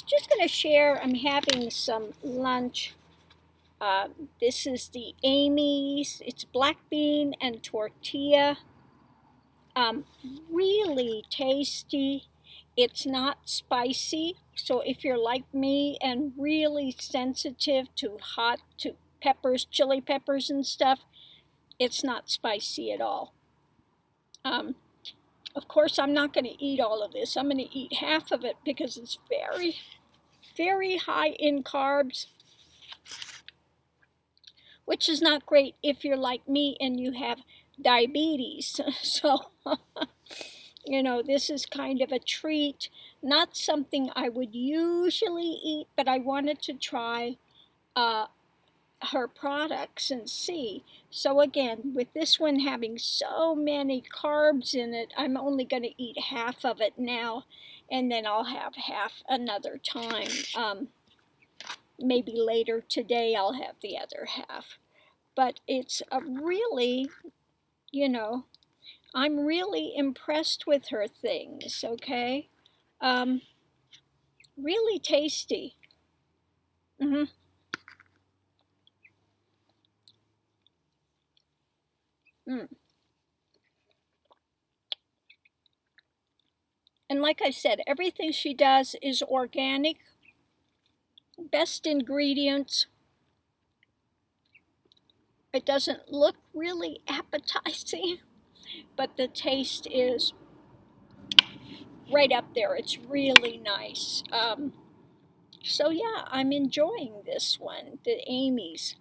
Just going to share, I'm having some lunch. This is the Amy's. It's black bean and tortilla. Really tasty. It's not spicy. So if you're like me and really sensitive to peppers, chili peppers and stuff, it's not spicy at all. Of course, I'm not going to eat all of this. I'm going to eat half of it because it's very, very high in carbs, which is not great if you're like me and you have diabetes. So, this is kind of a treat, not something I would usually eat, but I wanted to try her products and see. So again, with this one having so many carbs in it, I'm only going to eat half of it now, and then I'll have half another time. Maybe later today I'll have the other half. But it's a really, I'm really impressed with her things, okay? Really tasty. Mm-hmm. Mm. And like I said, everything she does is organic, best ingredients. It doesn't look really appetizing, but the taste is right up there. It's really nice. So yeah, I'm enjoying this one, the Amy's.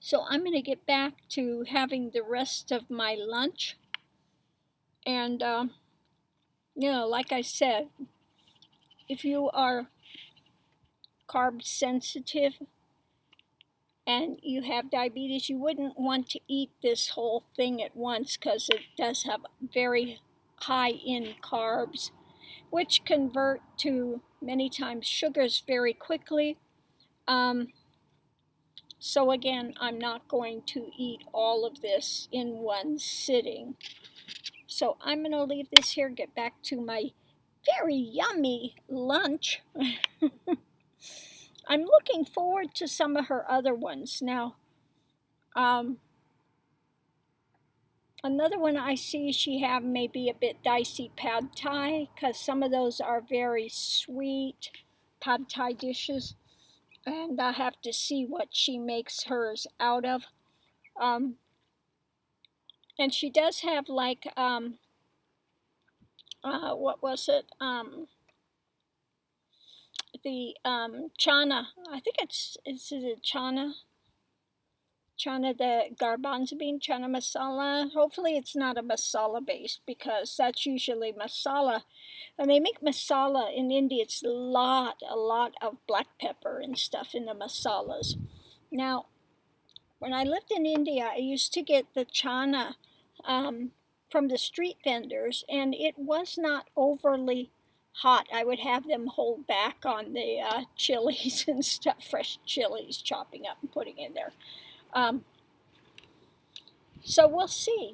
So I'm going to get back to having the rest of my lunch. And, like I said, if you are carb sensitive and you have diabetes, you wouldn't want to eat this whole thing at once because it does have very high in carbs, which convert to many times sugars very quickly. So again, I'm not going to eat all of this in one sitting. So I'm going to leave this here, get back to my very yummy lunch. I'm looking forward to some of her other ones. Now, another one I see she have may be a bit dicey, pad thai, because some of those are very sweet pad thai dishes. And I have to see what she makes hers out of. And she does have like, what was it? The chana. I think it's the chana, the garbanzo bean chana masala. Hopefully it's not a masala based, because that's usually masala. When they make masala in India, it's a lot of black pepper and stuff in the masalas. Now, when I lived in India, I used to get the chana from the street vendors, and it was not overly hot. I would have them hold back on the chilies and stuff, fresh chilies, chopping up and putting in there. So we'll see.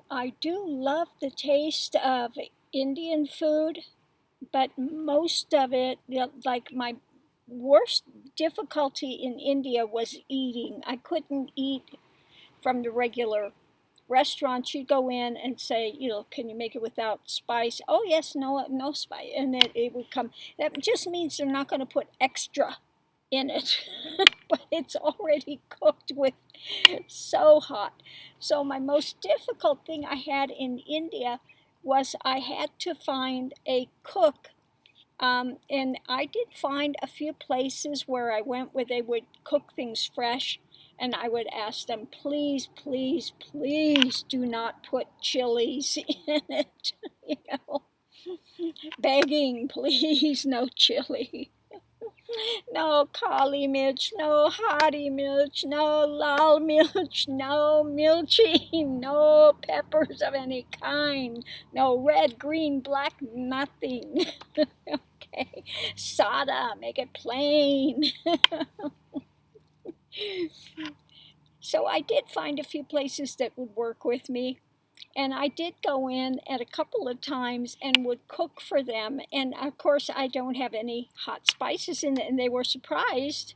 I do love the taste of Indian food, but most of it, like my worst difficulty in India was eating. I couldn't eat from the regular restaurants. You go in and say, can you make it without spice? Oh yes, no spice, and then it would come. That just means they're not going to put extra in it, but it's already cooked with so hot. So my most difficult thing I had in India was I had to find a cook. And I did find a few places where I went where they would cook things fresh, and I would ask them, please, please, please do not put chilies in it. Begging, please, no chili. No kali mirch, no hari mirch, no lal mirch, no milchi, no peppers of any kind, no red, green, black, nothing. Okay, sada, make it plain. So I did find a few places that would work with me. And I did go in at a couple of times and would cook for them. And of course, I don't have any hot spices in it. And they were surprised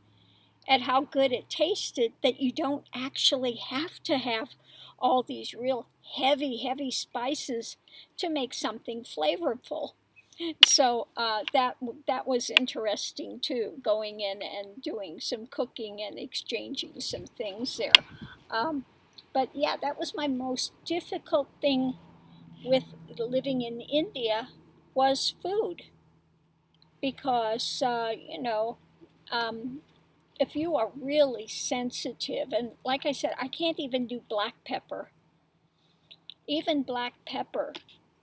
at how good it tasted, that you don't actually have to have all these real heavy spices to make something flavorful. So that was interesting too, going in and doing some cooking and exchanging some things there. Um, but yeah, that was my most difficult thing with living in India, was food, because if you are really sensitive, and like I said, I can't even do black pepper. Even black pepper,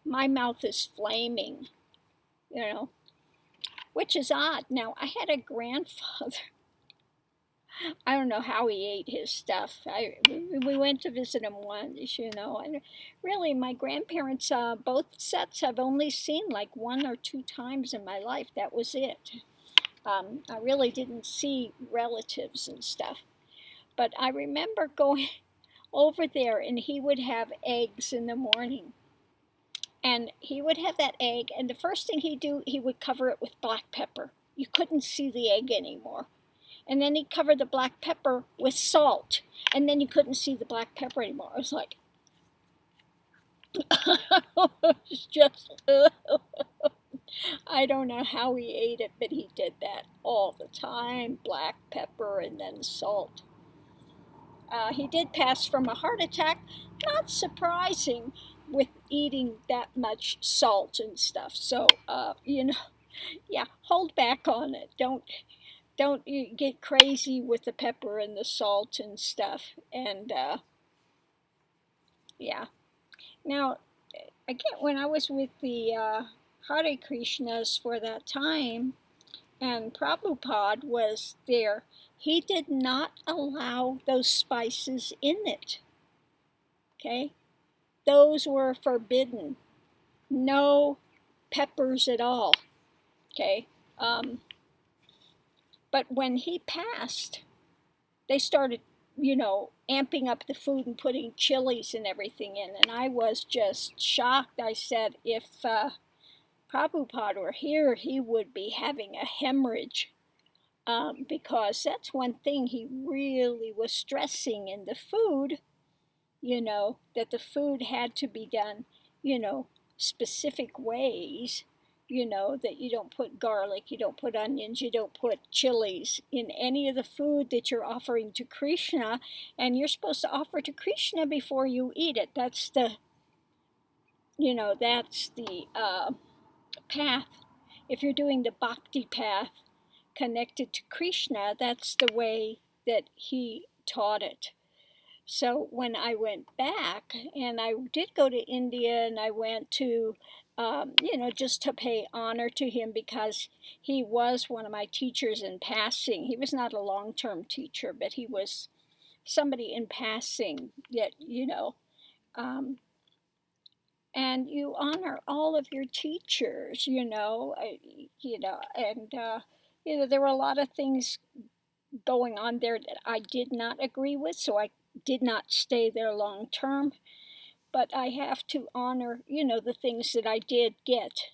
my mouth is flaming, you know, which is odd. Now, I had a grandfather. I don't know how he ate his stuff. We went to visit him once, and really, my grandparents, both sets, I've only seen like 1 or 2 times in my life. That was it. I really didn't see relatives and stuff. But I remember going over there, and he would have eggs in the morning. And he would have that egg, and the first thing he'd do, he would cover it with black pepper. You couldn't see the egg anymore. And then he'd cover the black pepper with salt, and then you couldn't see the black pepper anymore. I was like, it's just, I don't know how he ate it, but he did that all the time, black pepper and then salt. He did pass from a heart attack, not surprising with eating that much salt and stuff. So, yeah, hold back on it. Don't get crazy with the pepper and the salt and stuff. And yeah. Now, again, when I was with the Hare Krishnas for that time, and Prabhupada was there, he did not allow those spices in it. Okay? Those were forbidden. No peppers at all. Okay? But when he passed, they started, amping up the food and putting chilies and everything in. And I was just shocked. I said, if Prabhupada were here, he would be having a hemorrhage. Because that's one thing he really was stressing in the food, that the food had to be done, specific ways, that you don't put garlic, you don't put onions, you don't put chilies in any of the food that you're offering to Krishna, and you're supposed to offer to Krishna before you eat it. That's the, path. If you're doing the bhakti path connected to Krishna, that's the way that he taught it. So when I went back, and I did go to India, and I went to, just to pay honor to him, because he was one of my teachers in passing. He was not a long-term teacher, but he was somebody in passing that, and you honor all of your teachers, and, there were a lot of things going on there that I did not agree with, so I did not stay there long term. But I have to honor, the things that I did get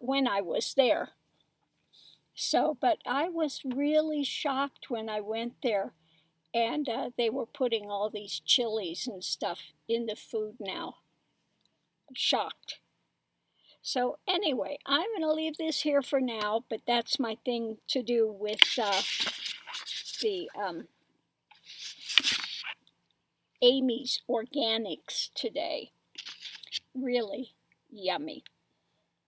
when I was there. So, but I was really shocked when I went there, and they were putting all these chilies and stuff in the food now. Shocked. So anyway, I'm going to leave this here for now, but that's my thing to do with the Amy's Organics today. Really yummy.